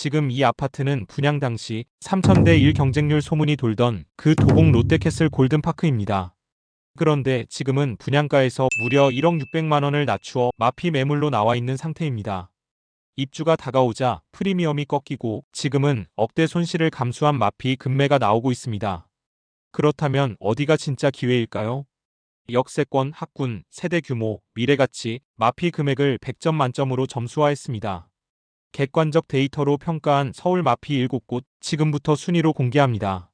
지금 이 아파트는 분양 당시 3,000대 1 경쟁률 소문이 돌던 그 도봉 롯데캐슬 골든파크입니다. 그런데 지금은 분양가에서 무려 1억 600만 원을 낮추어 마피 매물로 나와 있는 상태입니다. 입주가 다가오자 프리미엄이 꺾이고 지금은 억대 손실을 감수한 마피 급매가 나오고 있습니다. 그렇다면 어디가 진짜 기회일까요? 역세권, 학군, 세대 규모, 미래가치, 마피 금액을 100점 만점으로 점수화했습니다. 객관적 데이터로 평가한 서울 마피 7곳 지금부터 순위로 공개합니다.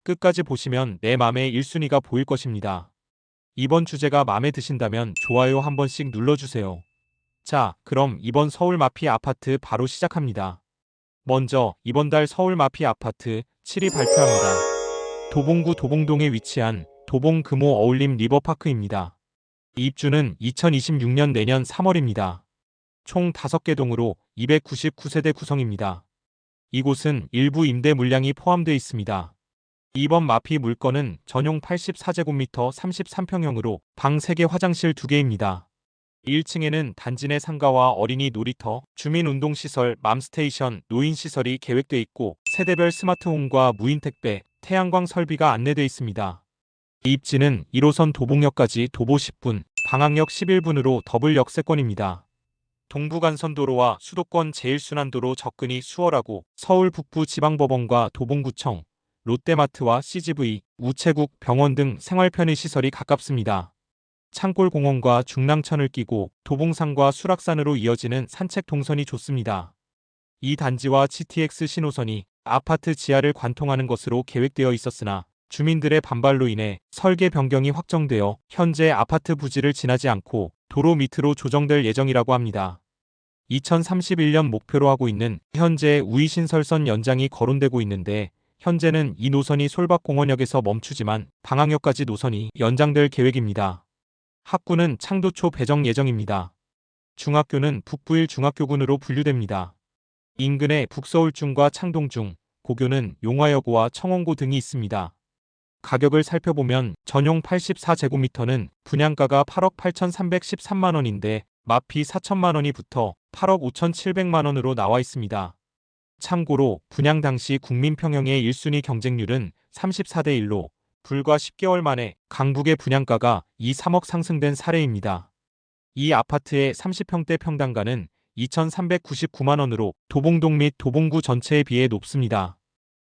끝까지 보시면 내 맘의 1순위가 보일 것입니다. 이번 주제가 마음에 드신다면 좋아요 한 번씩 눌러주세요. 자, 그럼 이번 서울 마피 아파트 바로 시작합니다. 먼저 이번 달 서울 마피 아파트 7위 발표합니다. 도봉구 도봉동에 위치한 도봉 금호 어울림 리버파크입니다. 입주는 2026년 내년 3월입니다. 총 5개 동으로 299세대 구성입니다. 이곳은 일부 임대 물량이 포함되어 있습니다. 이번 마피 물건은 전용 84제곱미터 33평형으로 방 3개 화장실 2개입니다. 1층에는 단지 내 상가와 어린이 놀이터, 주민운동시설, 맘스테이션, 노인시설이 계획돼 있고 세대별 스마트홈과 무인택배, 태양광 설비가 안내돼 있습니다. 입지는 1호선 도봉역까지 도보 10분, 방학역 11분으로 더블 역세권입니다. 동부간선도로와 수도권 제1순환도로 접근이 수월하고 서울 북부지방법원과 도봉구청, 롯데마트와 CGV, 우체국, 병원 등 생활 편의 시설이 가깝습니다. 창골공원과 중랑천을 끼고 도봉산과 수락산으로 이어지는 산책 동선이 좋습니다. 이 단지와 GTX 신호선이 아파트 지하를 관통하는 것으로 계획되어 있었으나 주민들의 반발로 인해 설계 변경이 확정되어 현재 아파트 부지를 지나지 않고 도로 밑으로 조정될 예정이라고 합니다. 2031년 목표로 하고 있는 현재 우이신설선 연장이 거론되고 있는데 현재는 이 노선이 솔밭공원역에서 멈추지만 방학역까지 노선이 연장될 계획입니다. 학군은 창도초 배정 예정입니다. 중학교는 북부일 중학교군으로 분류됩니다. 인근에 북서울중과 창동중, 고교는 용화여고와 청원고 등이 있습니다. 가격을 살펴보면 전용 84제곱미터는 분양가가 8억 8,313만 원인데 마피 4천만 원이 붙어 8억 5,700만 원으로 나와 있습니다. 참고로 분양 당시 국민평형의 1순위 경쟁률은 34대 1로 불과 10개월 만에 강북의 분양가가 2, 3억 상승된 사례입니다. 이 아파트의 30평대 평당가는 2,399만 원으로 도봉동 및 도봉구 전체에 비해 높습니다.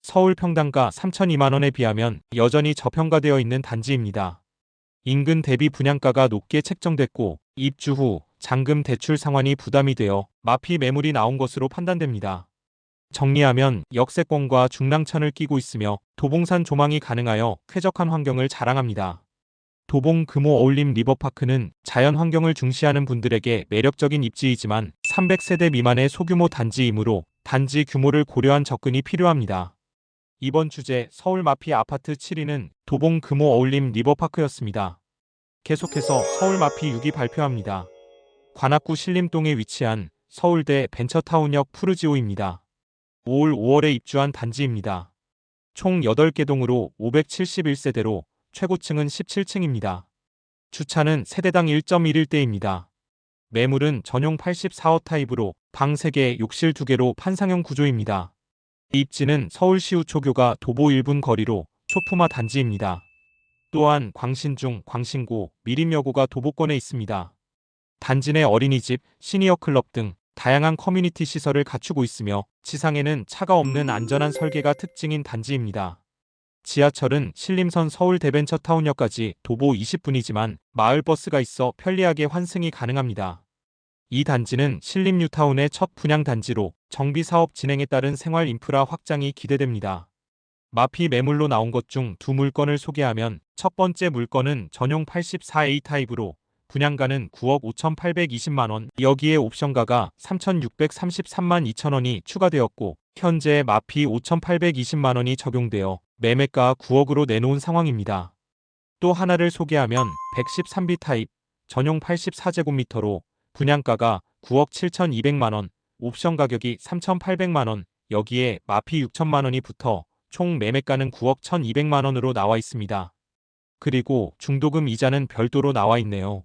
서울 평당가 3,002만 원에 비하면 여전히 저평가되어 있는 단지입니다. 인근 대비 분양가가 높게 책정됐고 입주 후 잔금 대출 상환이 부담이 되어 마피 매물이 나온 것으로 판단됩니다. 정리하면 역세권과 중랑천을 끼고 있으며 도봉산 조망이 가능하여 쾌적한 환경을 자랑합니다. 도봉 금호 어울림 리버파크는 자연 환경을 중시하는 분들에게 매력적인 입지이지만 300세대 미만의 소규모 단지이므로 단지 규모를 고려한 접근이 필요합니다. 이번 주제 서울 마피 아파트 7위는 도봉 금호 어울림 리버파크였습니다. 계속해서 서울 마피 6위 발표합니다. 관악구 신림동에 위치한 서울대 벤처타운역 푸르지오입니다. 올 5월에 입주한 단지입니다. 총 8개 동으로 571세대로 최고층은 17층입니다. 주차는 세대당 1.11대입니다. 매물은 전용 84호 타입으로 방 3개, 욕실 2개로 판상형 구조입니다. 입지는 서울시 우초교가 도보 1분 거리로 초품화 단지입니다. 또한 광신중, 광신고, 미림여고가 도보권에 있습니다. 단지 내 어린이집, 시니어클럽 등 다양한 커뮤니티 시설을 갖추고 있으며 지상에는 차가 없는 안전한 설계가 특징인 단지입니다. 지하철은 신림선 서울 대벤처타운역까지 도보 20분이지만 마을버스가 있어 편리하게 환승이 가능합니다. 이 단지는 신림뉴타운의 첫 분양 단지로 정비사업 진행에 따른 생활 인프라 확장이 기대됩니다. 마피 매물로 나온 것 중 두 물건을 소개하면 첫 번째 물건은 전용 84A 타입으로 분양가는 9억 5,820만 원, 여기에 옵션가가 3,633만 2천 원이 추가되었고 현재 마피 5,820만 원이 적용되어 매매가 9억으로 내놓은 상황입니다. 또 하나를 소개하면 113B 타입, 전용 84제곱미터로 분양가가 9억 7,200만 원, 옵션 가격이 3,800만 원, 여기에 마피 6천만 원이 붙어 총 매매가는 9억 1,200만 원으로 나와 있습니다. 그리고 중도금 이자는 별도로 나와 있네요.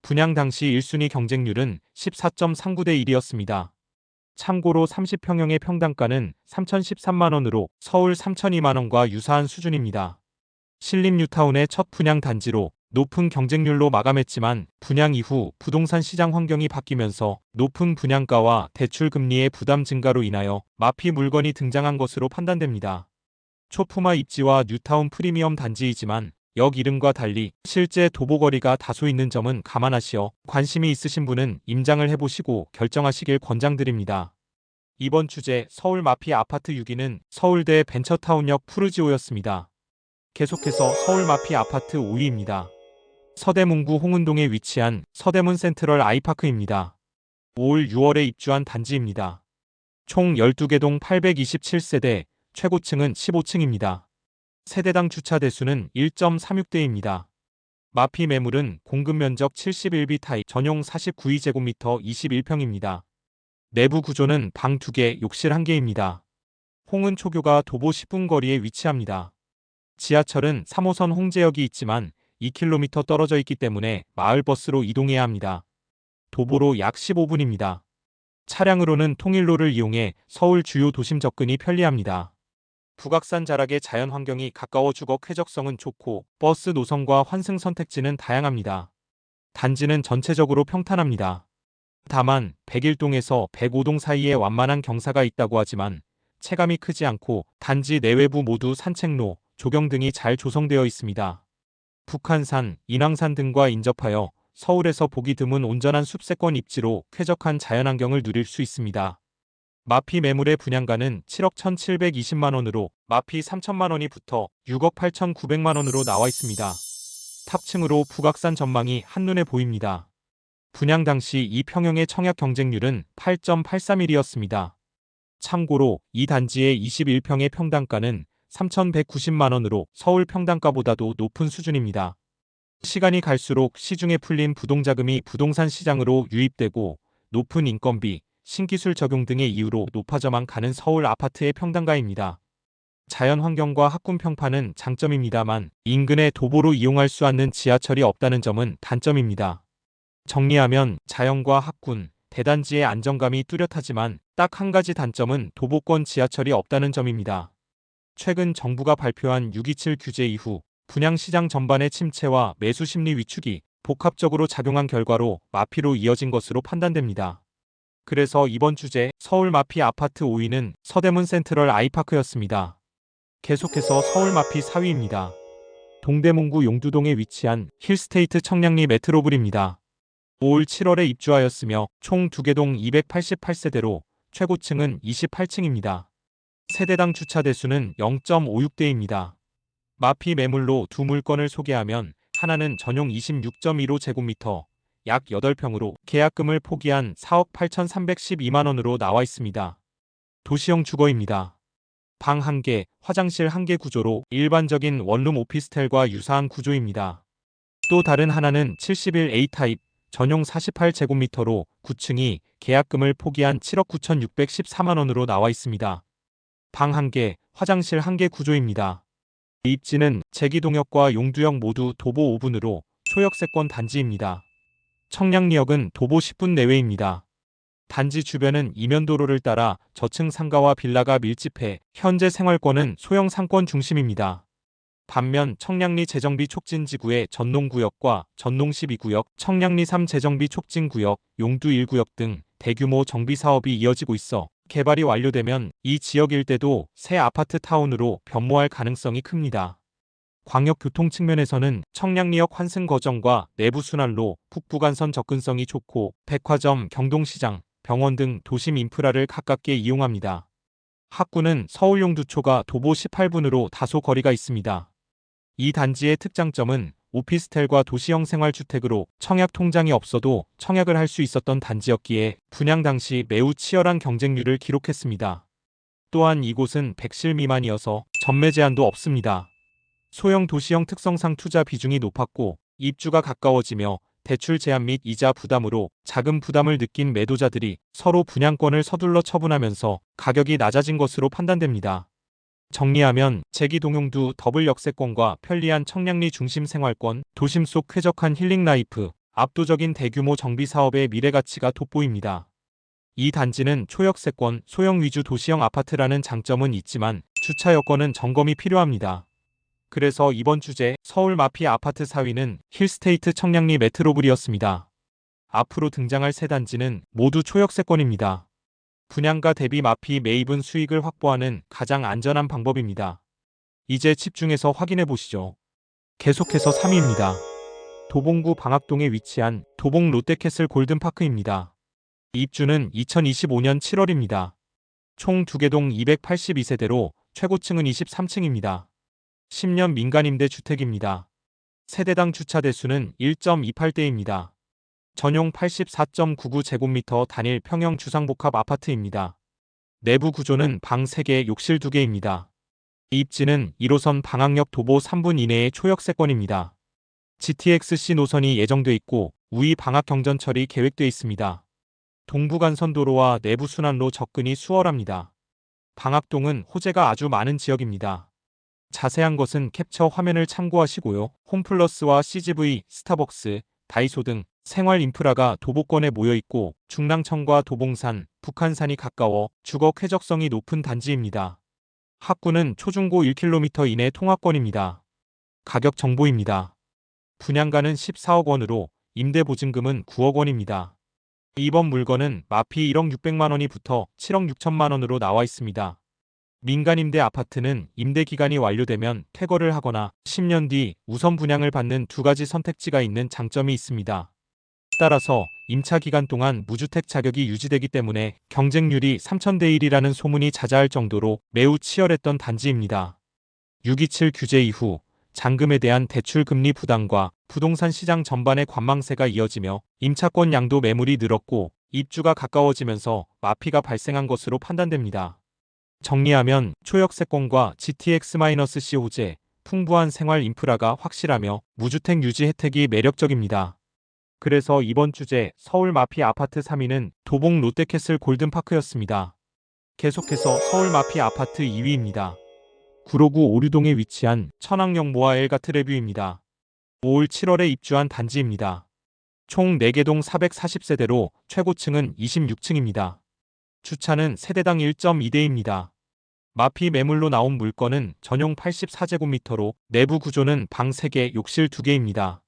분양 당시 1순위 경쟁률은 14.39대 1이었습니다. 참고로 30평형의 평당가는 3,013만원으로 서울 3,002만원과 유사한 수준입니다. 신림 뉴타운의 첫 분양 단지로 높은 경쟁률로 마감했지만 분양 이후 부동산 시장 환경이 바뀌면서 높은 분양가와 대출 금리의 부담 증가로 인하여 마피 물건이 등장한 것으로 판단됩니다. 초품화 입지와 뉴타운 프리미엄 단지이지만 역 이름과 달리 실제 도보거리가 다소 있는 점은 감안하시어 관심이 있으신 분은 임장을 해보시고 결정하시길 권장드립니다. 이번 주제 서울 마피 아파트 6위는 서울대 벤처타운역 푸르지오였습니다. 계속해서 서울 마피 아파트 5위입니다. 서대문구 홍은동에 위치한 서대문 센트럴 아이파크입니다. 올 6월에 입주한 단지입니다. 총 12개 동 827세대, 최고층은 15층입니다. 세대당 주차 대수는 1.36대입니다. 마피 매물은 공급 면적 71B 타입 전용 49제곱미터 21평입니다. 내부 구조는 방 2개, 욕실 1개입니다. 홍은 초교가 도보 10분 거리에 위치합니다. 지하철은 3호선 홍제역이 있지만 2km 떨어져 있기 때문에 마을버스로 이동해야 합니다. 도보로 약 15분입니다. 차량으로는 통일로를 이용해 서울 주요 도심 접근이 편리합니다. 북악산 자락의 자연 환경이 가까워 주거 쾌적성은 좋고 버스 노선과 환승 선택지는 다양합니다. 단지는 전체적으로 평탄합니다. 다만 101동에서 105동 사이에 완만한 경사가 있다고 하지만 체감이 크지 않고 단지 내외부 모두 산책로, 조경 등이 잘 조성되어 있습니다. 북한산, 인왕산 등과 인접하여 서울에서 보기 드문 온전한 숲세권 입지로 쾌적한 자연환경을 누릴 수 있습니다. 마피 매물의 분양가는 7억 1,720만원으로 마피 3천만원이 붙어 6억 8,900만원으로 나와 있습니다. 탑층으로 북악산 전망이 한눈에 보입니다. 분양 당시 이 평형의 청약 경쟁률은 8.831이었습니다. 참고로 이 단지의 21평의 평당가는 3,190만원으로 서울 평당가보다도 높은 수준입니다. 시간이 갈수록 시중에 풀린 부동자금이 부동산 시장으로 유입되고 높은 인건비, 신기술 적용 등의 이유로 높아져만 가는 서울 아파트의 평당가입니다. 자연환경과 학군 평판은 장점입니다만 인근에 도보로 이용할 수 있는 지하철이 없다는 점은 단점입니다. 정리하면 자연과 학군, 대단지의 안정감이 뚜렷하지만 딱 한 가지 단점은 도보권 지하철이 없다는 점입니다. 최근 정부가 발표한 627 규제 이후 분양시장 전반의 침체와 매수 심리 위축이 복합적으로 작용한 결과로 마피로 이어진 것으로 판단됩니다. 그래서 이번 주제 서울 마피 아파트 5위는 서대문 센트럴 아이파크였습니다. 계속해서 서울 마피 4위입니다. 동대문구 용두동에 위치한 힐스테이트 청량리 메트로블입니다. 올 7월에 입주하였으며 총 2개 동 288세대로 최고층은 28층입니다. 세대당 주차 대수는 0.56대입니다. 마피 매물로 두 물건을 소개하면 하나는 전용 26.15제곱미터 약 8평으로 계약금을 포기한 4억 8,312만원으로 나와 있습니다. 도시형 주거입니다. 방 1개, 화장실 1개 구조로 일반적인 원룸 오피스텔과 유사한 구조입니다. 또 다른 하나는 71A 타입 전용 48제곱미터로 9층이 계약금을 포기한 7억 9,614만원으로 나와 있습니다. 방 1개, 화장실 1개 구조입니다. 입지는 제기동역과 용두역 모두 도보 5분으로 초역세권 단지입니다. 청량리역은 도보 10분 내외입니다. 단지 주변은 이면도로를 따라 저층 상가와 빌라가 밀집해 현재 생활권은 소형 상권 중심입니다. 반면 청량리 재정비 촉진지구의 전농구역과 전농 12구역, 청량리 3 재정비 촉진구역, 용두 1구역 등 대규모 정비 사업이 이어지고 있어 개발이 완료되면 이 지역 일대도 새 아파트 타운으로 변모할 가능성이 큽니다. 광역교통 측면에서는 청량리역 환승 거점과 내부 순환로, 북부간선 접근성이 좋고 백화점, 경동시장, 병원 등 도심 인프라를 가깝게 이용합니다. 학구는 서울 용두초가 도보 18분으로 다소 거리가 있습니다. 이 단지의 특장점은 오피스텔과 도시형 생활주택으로 청약 통장이 없어도 청약을 할 수 있었던 단지였기에 분양 당시 매우 치열한 경쟁률을 기록했습니다. 또한 이곳은 100실 미만이어서 전매 제한도 없습니다. 소형 도시형 특성상 투자 비중이 높았고 입주가 가까워지며 대출 제한 및 이자 부담으로 자금 부담을 느낀 매도자들이 서로 분양권을 서둘러 처분하면서 가격이 낮아진 것으로 판단됩니다. 정리하면 제기동용두 더블 역세권과 편리한 청량리 중심 생활권, 도심 속 쾌적한 힐링 라이프, 압도적인 대규모 정비 사업의 미래 가치가 돋보입니다. 이 단지는 초역세권, 소형 위주 도시형 아파트라는 장점은 있지만 주차 여건은 점검이 필요합니다. 그래서 이번 주제 서울 마피 아파트 4위는 힐스테이트 청량리 메트로블이었습니다. 앞으로 등장할 세 단지는 모두 초역세권입니다. 분양가 대비 마피 매입은 수익을 확보하는 가장 안전한 방법입니다. 이제 집중해서 확인해 보시죠. 계속해서 3위입니다. 도봉구 방학동에 위치한 도봉 롯데캐슬 골든파크입니다. 입주는 2025년 7월입니다. 총 2개 동 282세대로 최고층은 23층입니다. 10년 민간임대 주택입니다. 세대당 주차 대수는 1.28대입니다. 전용 84.99제곱미터 단일 평형 주상복합 아파트입니다. 내부 구조는 방 3개, 욕실 2개입니다. 입지는 1호선 방학역 도보 3분 이내의 초역세권입니다. GTX-C 노선이 예정돼 있고 우이 방학 경전철이 계획돼 있습니다. 동부간선도로와 내부 순환로 접근이 수월합니다. 방학동은 호재가 아주 많은 지역입니다. 자세한 것은 캡처 화면을 참고하시고요. 홈플러스와 CGV, 스타벅스, 다이소 등 생활 인프라가 도보권에 모여 있고 중랑천과 도봉산, 북한산이 가까워 주거 쾌적성이 높은 단지입니다. 학구는 초중고 1km 이내 통학권입니다. 가격 정보입니다. 분양가는 14억 원으로 임대보증금은 9억 원입니다. 이번 물건은 마피 1억 600만 원이 붙어 7억 6천만 원으로 나와 있습니다. 민간임대 아파트는 임대기간이 완료되면 퇴거를 하거나 10년 뒤 우선 분양을 받는 두 가지 선택지가 있는 장점이 있습니다. 따라서 임차 기간 동안 무주택 자격이 유지되기 때문에 경쟁률이 3000대 1이라는 소문이 자자할 정도로 매우 치열했던 단지입니다. 6.27 규제 이후 잔금에 대한 대출 금리 부담과 부동산 시장 전반의 관망세가 이어지며 임차권 양도 매물이 늘었고 입주가 가까워지면서 마피가 발생한 것으로 판단됩니다. 정리하면 초역세권과 GTX-C 호재, 풍부한 생활 인프라가 확실하며 무주택 유지 혜택이 매력적입니다. 그래서 이번 주제 서울 마피 아파트 3위는 도봉 롯데캐슬 골든파크였습니다. 계속해서 서울 마피 아파트 2위입니다. 구로구 오류동에 위치한 천왕역 모아 엘가트 레뷰입니다. 올 7월에 입주한 단지입니다. 총 4개 동 440세대로 최고층은 26층입니다. 주차는 세대당 1.2대입니다. 마피 매물로 나온 물건은 전용 84제곱미터로 내부 구조는 방 3개, 욕실 2개입니다.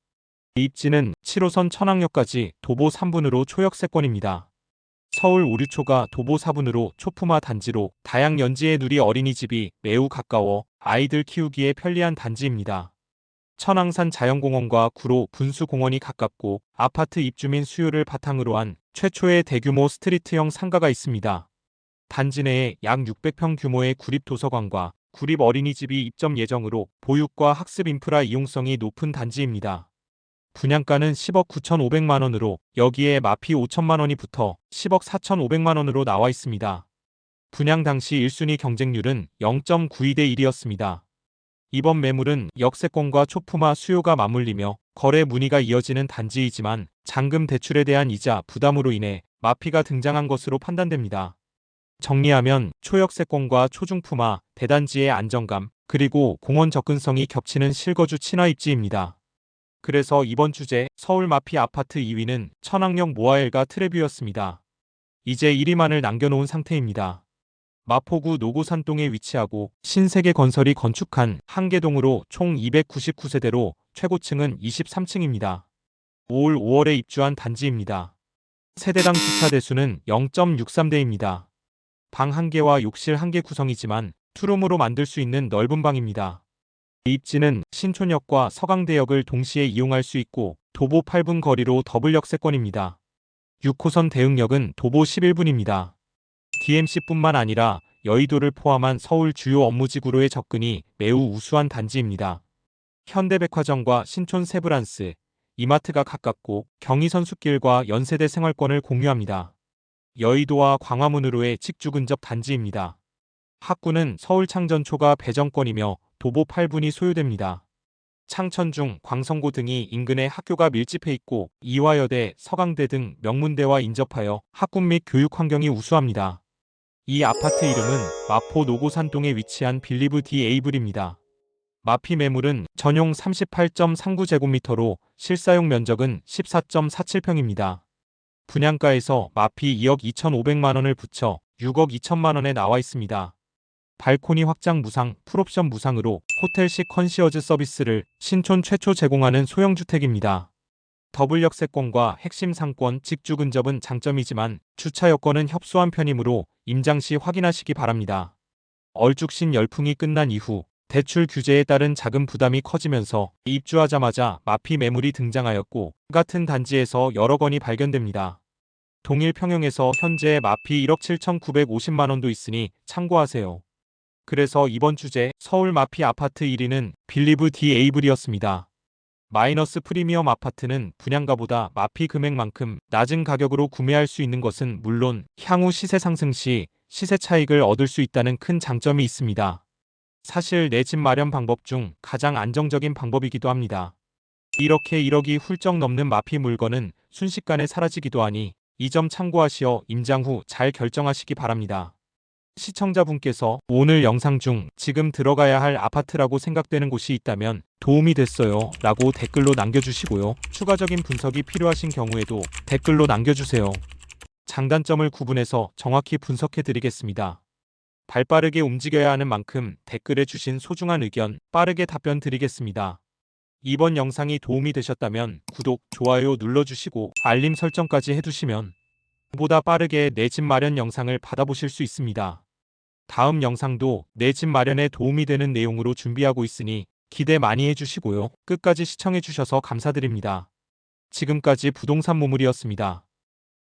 입지는 7호선 천왕역까지 도보 3분으로 초역세권입니다. 서울 오류초가 도보 4분으로 초품화 단지로 다양 연지의 누리 어린이집이 매우 가까워 아이들 키우기에 편리한 단지입니다. 천왕산 자연공원과 구로 분수공원이 가깝고 아파트 입주민 수요를 바탕으로 한 최초의 대규모 스트리트형 상가가 있습니다. 단지 내에 약 600평 규모의 구립도서관과 구립 어린이집이 입점 예정으로 보육과 학습 인프라 이용성이 높은 단지입니다. 분양가는 10억 9,500만 원으로 여기에 마피 5천만 원이 붙어 10억 4,500만 원으로 나와 있습니다. 분양 당시 1순위 경쟁률은 0.92대 1이었습니다. 이번 매물은 역세권과 초품화 수요가 맞물리며 거래 문의가 이어지는 단지이지만 잔금 대출에 대한 이자 부담으로 인해 마피가 등장한 것으로 판단됩니다. 정리하면 초역세권과 초중품화, 대단지의 안정감, 그리고 공원 접근성이 겹치는 실거주 친화 입지입니다. 그래서 이번 주제 서울 마피 아파트 2위는 천왕역 모아엘가 트레뷰였습니다. 이제 1위만을 남겨놓은 상태입니다. 마포구 노고산동에 위치하고 신세계건설이 건축한 한계동으로 총 299세대로 최고층은 23층입니다. 올 5월에 입주한 단지입니다. 세대당 주차 대수는 0.63대입니다. 방 1개와 욕실 1개 구성이지만 투룸으로 만들 수 있는 넓은 방입니다. 입지는 신촌역과 서강대역을 동시에 이용할 수 있고 도보 8분 거리로 더블 역세권입니다. 6호선 대흥역은 도보 11분입니다. DMC뿐만 아니라 여의도를 포함한 서울 주요 업무지구로의 접근이 매우 우수한 단지입니다. 현대백화점과 신촌 세브란스, 이마트가 가깝고 경의선숲길과 연세대 생활권을 공유합니다. 여의도와 광화문으로의 직주 근접 단지입니다. 학구는 서울 창전초가 배정권이며 도보 8분이 소요됩니다. 창천중, 광성고 등이 인근에 학교가 밀집해 있고 이화여대, 서강대 등 명문대와 인접하여 학군 및 교육 환경이 우수합니다. 이 아파트 이름은 마포 노고산동에 위치한 빌리브 디 에이블입니다. 마피 매물은 전용 38.39제곱미터로 실사용 면적은 14.47평입니다. 분양가에서 마피 2억 2,500만 원을 붙여 6억 2천만 원에 나와 있습니다. 발코니 확장 무상, 풀옵션 무상으로 호텔식 컨시어즈 서비스를 신촌 최초 제공하는 소형주택입니다. 더블 역세권과 핵심 상권, 직주 근접은 장점이지만 주차 여건은 협소한 편이므로 임장 시 확인하시기 바랍니다. 얼죽신 열풍이 끝난 이후 대출 규제에 따른 자금 부담이 커지면서 입주하자마자 마피 매물이 등장하였고 같은 단지에서 여러 건이 발견됩니다. 동일 평형에서 현재 마피 1억 7,950만 원도 있으니 참고하세요. 그래서 이번 주제 서울 마피 아파트 1위는 빌리브 디 에이블이었습니다. 마이너스 프리미엄 아파트는 분양가보다 마피 금액만큼 낮은 가격으로 구매할 수 있는 것은 물론 향후 시세 상승 시 시세 차익을 얻을 수 있다는 큰 장점이 있습니다. 사실 내 집 마련 방법 중 가장 안정적인 방법이기도 합니다. 이렇게 1억이 훌쩍 넘는 마피 물건은 순식간에 사라지기도 하니 이 점 참고하시어 임장 후 잘 결정하시기 바랍니다. 시청자분께서 오늘 영상 중 지금 들어가야 할 아파트라고 생각되는 곳이 있다면 도움이 됐어요 라고 댓글로 남겨주시고요. 추가적인 분석이 필요하신 경우에도 댓글로 남겨주세요. 장단점을 구분해서 정확히 분석해 드리겠습니다. 발빠르게 움직여야 하는 만큼 댓글에 주신 소중한 의견 빠르게 답변 드리겠습니다. 이번 영상이 도움이 되셨다면 구독, 좋아요 눌러주시고 알림 설정까지 해두시면 보다 빠르게 내 집 마련 영상을 받아보실 수 있습니다. 다음 영상도 내 집 마련에 도움이 되는 내용으로 준비하고 있으니 기대 많이 해주시고요. 끝까지 시청해주셔서 감사드립니다. 지금까지 부동산 모물이었습니다.